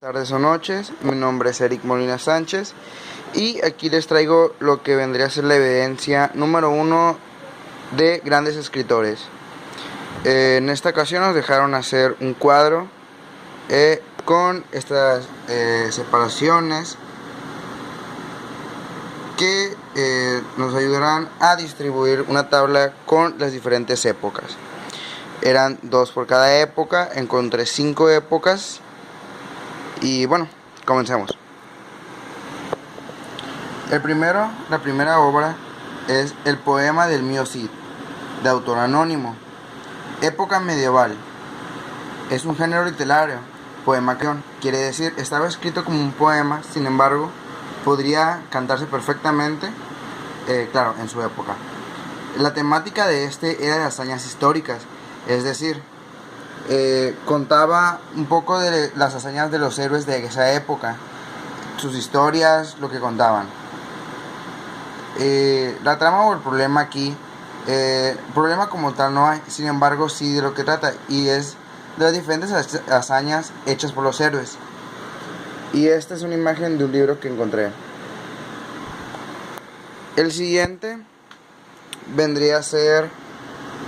Tardes o noches, mi nombre es Eric Molina Sánchez y aquí les traigo lo que vendría a ser la evidencia número uno de grandes escritores. En esta ocasión nos dejaron hacer un cuadro con estas separaciones que nos ayudarán a distribuir una tabla con las diferentes épocas. Eran 2 por cada época, encontré 5 épocas. Y bueno, comencemos. La primera obra es el poema del mío Cid, de autor anónimo. Época medieval. Es un género literario, poema creón. Quiere decir, estaba escrito como un poema, sin embargo, podría cantarse perfectamente, claro, en su época. La temática de este era de hazañas históricas, es decir, contaba un poco de las hazañas de los héroes de esa época, sus historias, lo que contaban. La trama o el problema aquí, problema como tal no hay, sin embargo sí de lo que trata, y es de las diferentes hazañas hechas por los héroes. Y esta es una imagen de un libro que encontré. El siguiente vendría a ser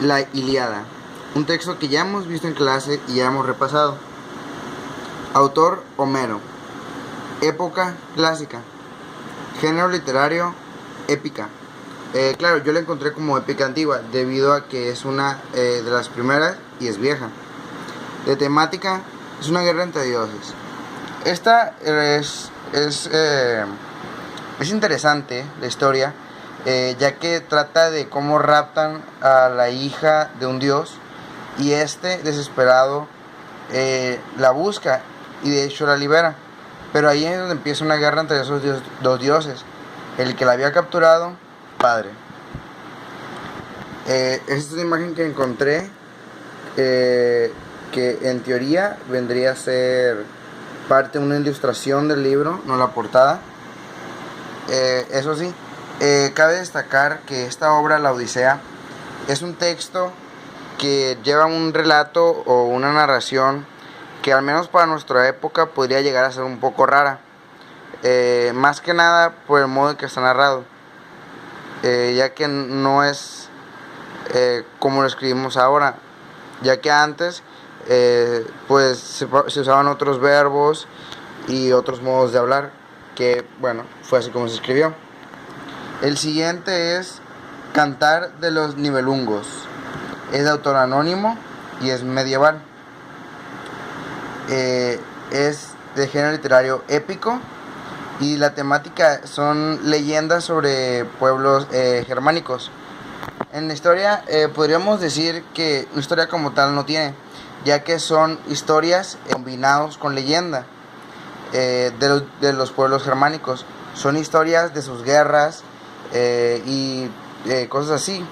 la Ilíada, un texto que ya hemos visto en clase y ya hemos repasado. Autor Homero. Época clásica. Género literario épica. Claro, yo la encontré como épica antigua debido a que es una de las primeras y es vieja. De temática es una guerra entre dioses. Esta es interesante la historia, ya que trata de cómo raptan a la hija de un dios y desesperado la busca y de hecho la libera, pero ahí es donde empieza una guerra entre esos dos dioses, el que la había capturado, padre. Esta es una imagen que encontré, que en teoría vendría a ser parte de una ilustración del libro, no la portada. Eso sí, cabe destacar que esta obra, La Odisea, es un texto que lleva un relato o una narración que al menos para nuestra época podría llegar a ser un poco rara, más que nada por el modo en que está narrado, ya que no es como lo escribimos ahora, ya que antes pues se usaban otros verbos y otros modos de hablar, que bueno, fue así como se escribió. El siguiente es Cantar de los Nibelungos. Es de autor anónimo y es medieval. Es de género literario épico y la temática son leyendas sobre pueblos germánicos. En la historia podríamos decir que una historia como tal no tiene, ya que son historias combinados con leyenda de los pueblos germánicos. Son historias de sus guerras y cosas así.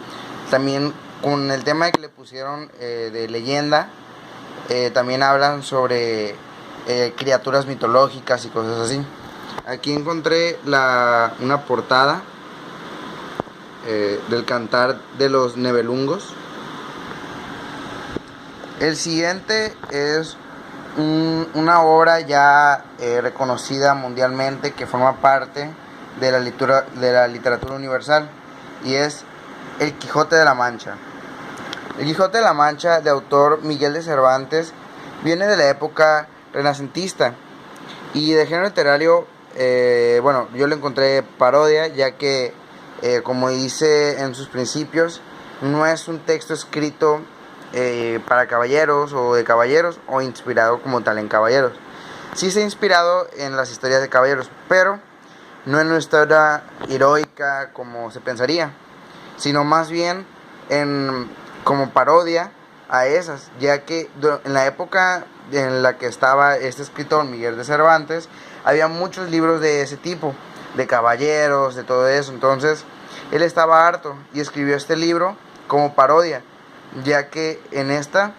También con el tema que le pusieron de leyenda, también hablan sobre criaturas mitológicas y cosas así. Aquí encontré una portada del Cantar de los Nibelungos. El siguiente es una obra ya reconocida mundialmente, que forma parte de la literatura universal, y es El Quijote de la Mancha. El Quijote de la Mancha, de autor Miguel de Cervantes, viene de la época renacentista y de género literario, bueno, yo lo encontré parodia, ya que como dice en sus principios, no es un texto escrito para caballeros o de caballeros o inspirado como tal en caballeros. Sí se ha inspirado en las historias de caballeros, pero no en una historia heroica como se pensaría, sino más bien como parodia a esas, ya que en la época en la que estaba este escritor Miguel de Cervantes, había muchos libros de ese tipo, de caballeros, de todo eso. Entonces él estaba harto y escribió este libro como parodia, ya que en esta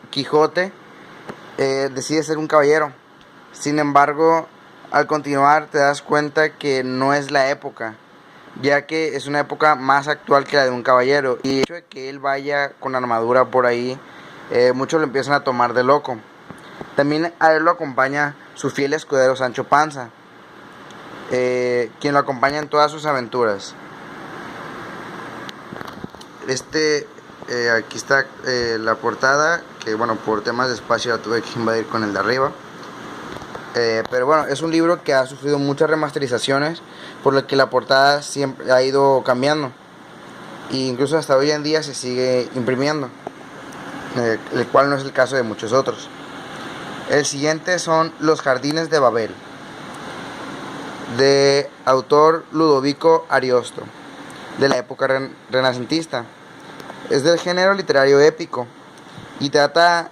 Quijote decide ser un caballero. Sin embargo, al continuar te das cuenta que no es la época, ya que es una época más actual que la de un caballero, y el hecho de que él vaya con armadura por ahí, muchos lo empiezan a tomar de loco. También a él lo acompaña su fiel escudero Sancho Panza, quien lo acompaña en todas sus aventuras. Aquí está la portada, que bueno, por temas de espacio la tuve que invadir con el de arriba. Pero bueno, es un libro que ha sufrido muchas remasterizaciones, por lo que la portada siempre ha ido cambiando. E incluso hasta hoy en día se sigue imprimiendo, el cual no es el caso de muchos otros. El siguiente son Los Jardines de Babel, de autor Ludovico Ariosto, de la época renacentista. Es del género literario épico y trata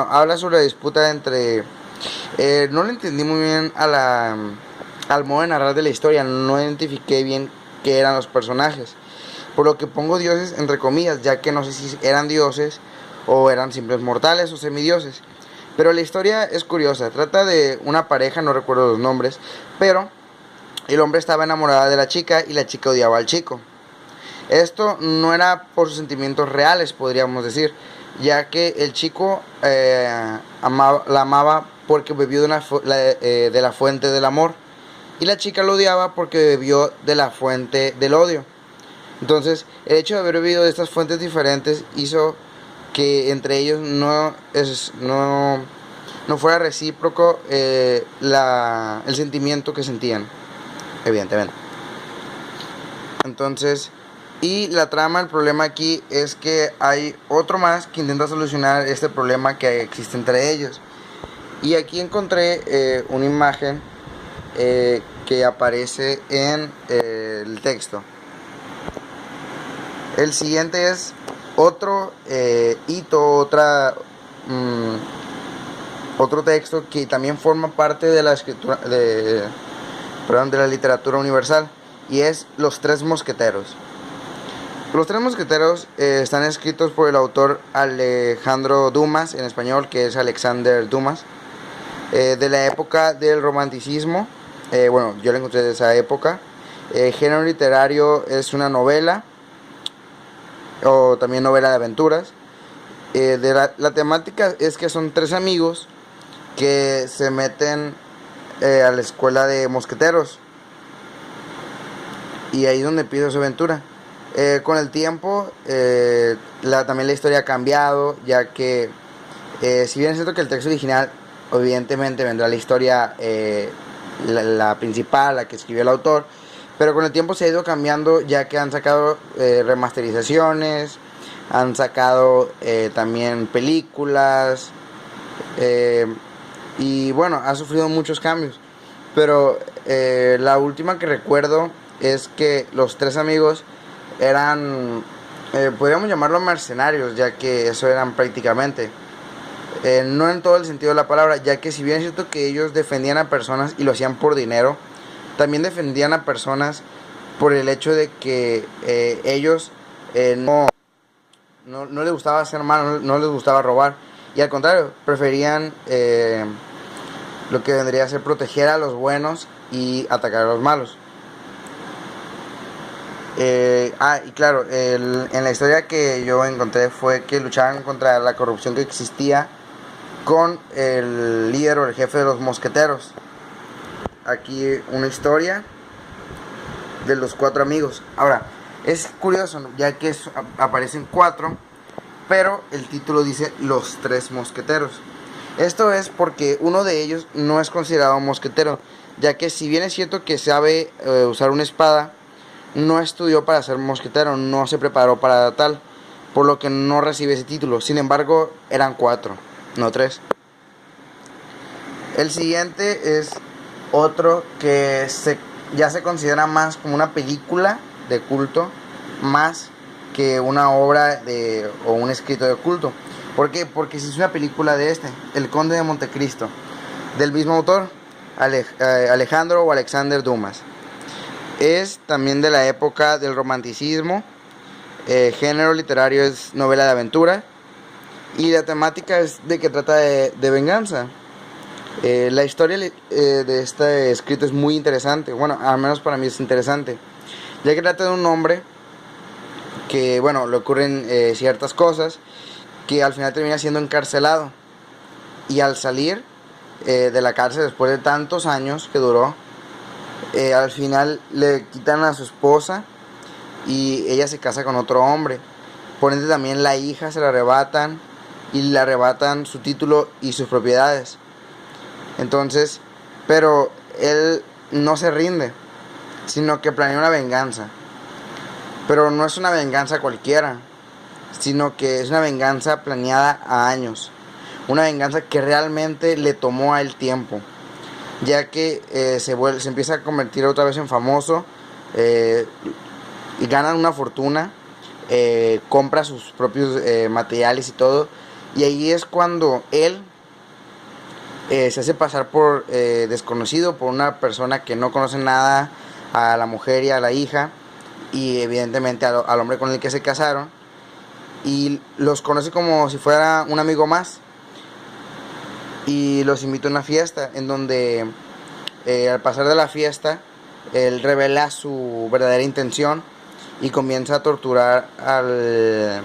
habla sobre la disputa entre... no le entendí muy bien al modo de narrar de la historia, no identifiqué bien qué eran los personajes, por lo que pongo dioses entre comillas, ya que no sé si eran dioses o eran simples mortales o semidioses. Pero la historia es curiosa, trata de una pareja, no recuerdo los nombres, pero el hombre estaba enamorado de la chica y la chica odiaba al chico. Esto no era por sus sentimientos reales, podríamos decir, ya que el chico la amaba porque bebió de la fuente del amor, y la chica lo odiaba porque bebió de la fuente del odio. Entonces, el hecho de haber bebido de estas fuentes diferentes hizo que entre ellos no fuera recíproco el sentimiento que sentían, evidentemente. Entonces, y la trama, el problema aquí es que hay otro más que intenta solucionar este problema que existe entre ellos. Y aquí encontré una imagen que aparece en el texto. El siguiente es otro otro texto que también forma parte de la escritura de la literatura universal, y es Los Tres Mosqueteros. Los Tres Mosqueteros están escritos por el autor Alejandro Dumas, en español, que es Alexander Dumas, de la época del romanticismo. Yo lo encontré de esa época. Género literario es una novela, o también novela de aventuras. La temática es que son tres amigos que se meten a la escuela de mosqueteros, y ahí es donde empieza su aventura. Con el tiempo también la historia ha cambiado, ya que si bien es cierto que el texto original, evidentemente vendrá la historia, la principal, la que escribió el autor, pero con el tiempo se ha ido cambiando, ya que han sacado remasterizaciones, han sacado también películas, y bueno, ha sufrido muchos cambios. Pero la última que recuerdo es que los tres amigos eran, podríamos llamarlo mercenarios, ya que eso eran prácticamente. No en todo el sentido de la palabra, ya que si bien es cierto que ellos defendían a personas y lo hacían por dinero, también defendían a personas por el hecho de que ellos no les gustaba hacer mal, no les gustaba robar, y al contrario, preferían lo que vendría a ser proteger a los buenos y atacar a los malos. Y claro, en la historia que yo encontré fue que luchaban contra la corrupción que existía con el líder o el jefe de los mosqueteros. Aquí una historia de los cuatro amigos. Ahora, es curioso, ¿no?, ya que aparecen cuatro, pero el título dice Los Tres Mosqueteros. Esto es porque uno de ellos no es considerado mosquetero, ya que si bien es cierto que sabe usar una espada, no estudió para ser mosquetero, no se preparó para tal, por lo que no recibe ese título. Sin embargo, eran cuatro, no tres. El siguiente es otro que ya se considera más como una película de culto, más que una obra o un escrito de culto. ¿Por qué? Porque si es una película de El Conde de Montecristo, del mismo autor, Alejandro o Alexander Dumas. Es también de la época del romanticismo. Género literario es novela de aventura, y la temática es de que trata de venganza. La historia de este escrito es muy interesante. Bueno, al menos para mí es interesante, ya que trata de un hombre que, le ocurren ciertas cosas, que al final termina siendo encarcelado. Y al salir de la cárcel después de tantos años que duró, al final le quitan a su esposa y ella se casa con otro hombre. Por ende también la hija se la arrebatan y le arrebatan su título y sus propiedades. Entonces, pero él no se rinde, sino que planea una venganza. Pero no es una venganza cualquiera, sino que es una venganza planeada a años. Una venganza que realmente le tomó a él tiempo, ya que se empieza a convertir otra vez en famoso, y gana una fortuna, compra sus propios materiales y todo. Y ahí es cuando él se hace pasar por desconocido, por una persona que no conoce nada a la mujer y a la hija, y evidentemente al hombre con el que se casaron, y los conoce como si fuera un amigo más, y los invita a una fiesta en donde al pasar de la fiesta él revela su verdadera intención y comienza a torturar al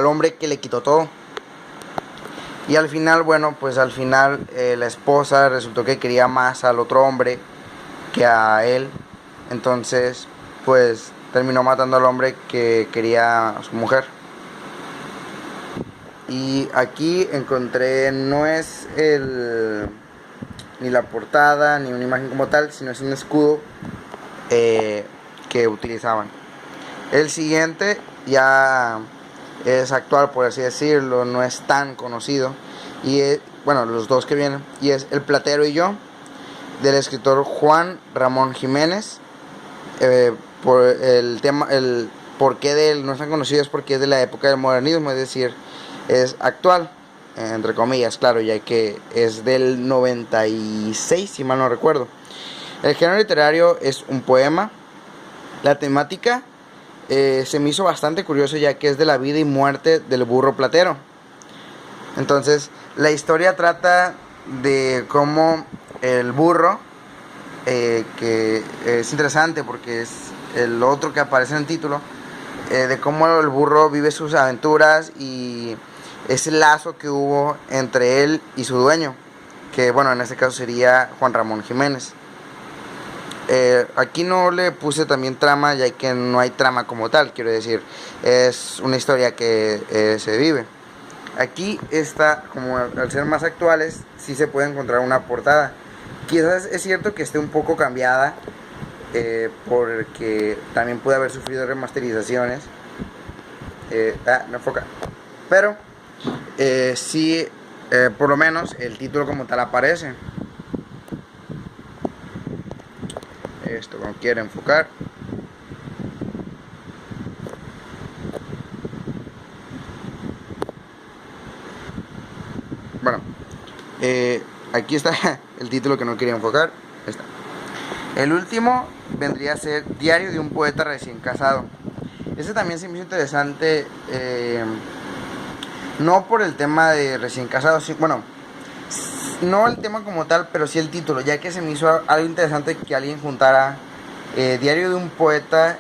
hombre que le quitó todo. Y al final, bueno, pues al final la esposa resultó que quería más al otro hombre que a él. Entonces, pues terminó matando al hombre que quería a su mujer. Y aquí encontré, no es ni la portada ni una imagen como tal, sino es un escudo que utilizaban. El siguiente ya es actual, por así decirlo, no es tan conocido, y es, bueno, los dos que vienen, y es El Platero y yo, del escritor Juan Ramón Jiménez. Por el tema, el porqué de él no es tan conocido es porque es de la época del modernismo, es decir, es actual, entre comillas, claro, ya que es del 96, si mal no recuerdo. El género literario es un poema. La temática se me hizo bastante curioso, ya que es de la vida y muerte del burro platero. Entonces, la historia trata de cómo el burro, que es interesante porque es el otro que aparece en el título, de cómo el burro vive sus aventuras y ese lazo que hubo entre él y su dueño, que bueno, en este caso sería Juan Ramón Jiménez. Aquí no le puse también trama, ya que no hay trama como tal, quiero decir, es una historia que se vive. Aquí está, como al ser más actuales, sí se puede encontrar una portada. Quizás es cierto que esté un poco cambiada, porque también puede haber sufrido remasterizaciones. No enfoca. Pero sí, por lo menos el título como tal aparece. Esto como quiere enfocar. Bueno, aquí está el título que no quería enfocar. Está. El último vendría a ser Diario de un poeta recién casado. Este también se me hizo interesante, no por el tema de recién casado, bueno, no el tema como tal, pero sí el título, ya que se me hizo algo interesante que alguien juntara Diario de un poeta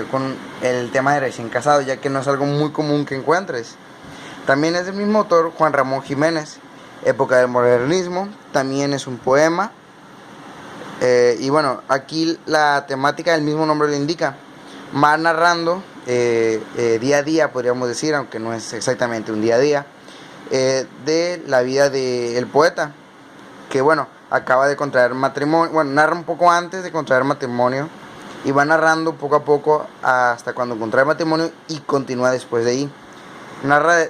con el tema de recién casado, ya que no es algo muy común que encuentres. También es del mismo autor, Juan Ramón Jiménez, Época del Modernismo, también es un poema. Y bueno, aquí la temática del mismo nombre lo indica. Va narrando día a día, podríamos decir, aunque no es exactamente un día a día, de la vida del poeta, que bueno, acaba de contraer matrimonio, bueno, narra un poco antes de contraer matrimonio y va narrando poco a poco hasta cuando contrae matrimonio y continúa después de ahí. Narra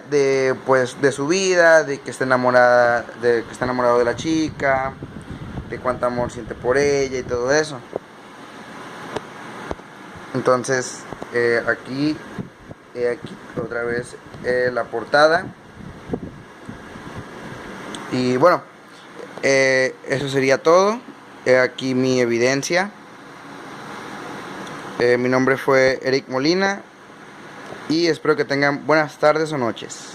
pues, de su vida, de que está enamorado de la chica, de cuánto amor siente por ella y todo eso. Entonces, aquí otra vez la portada. Y bueno, eso sería todo. Aquí mi evidencia. Mi nombre fue Eric Molina y espero que tengan buenas tardes o noches.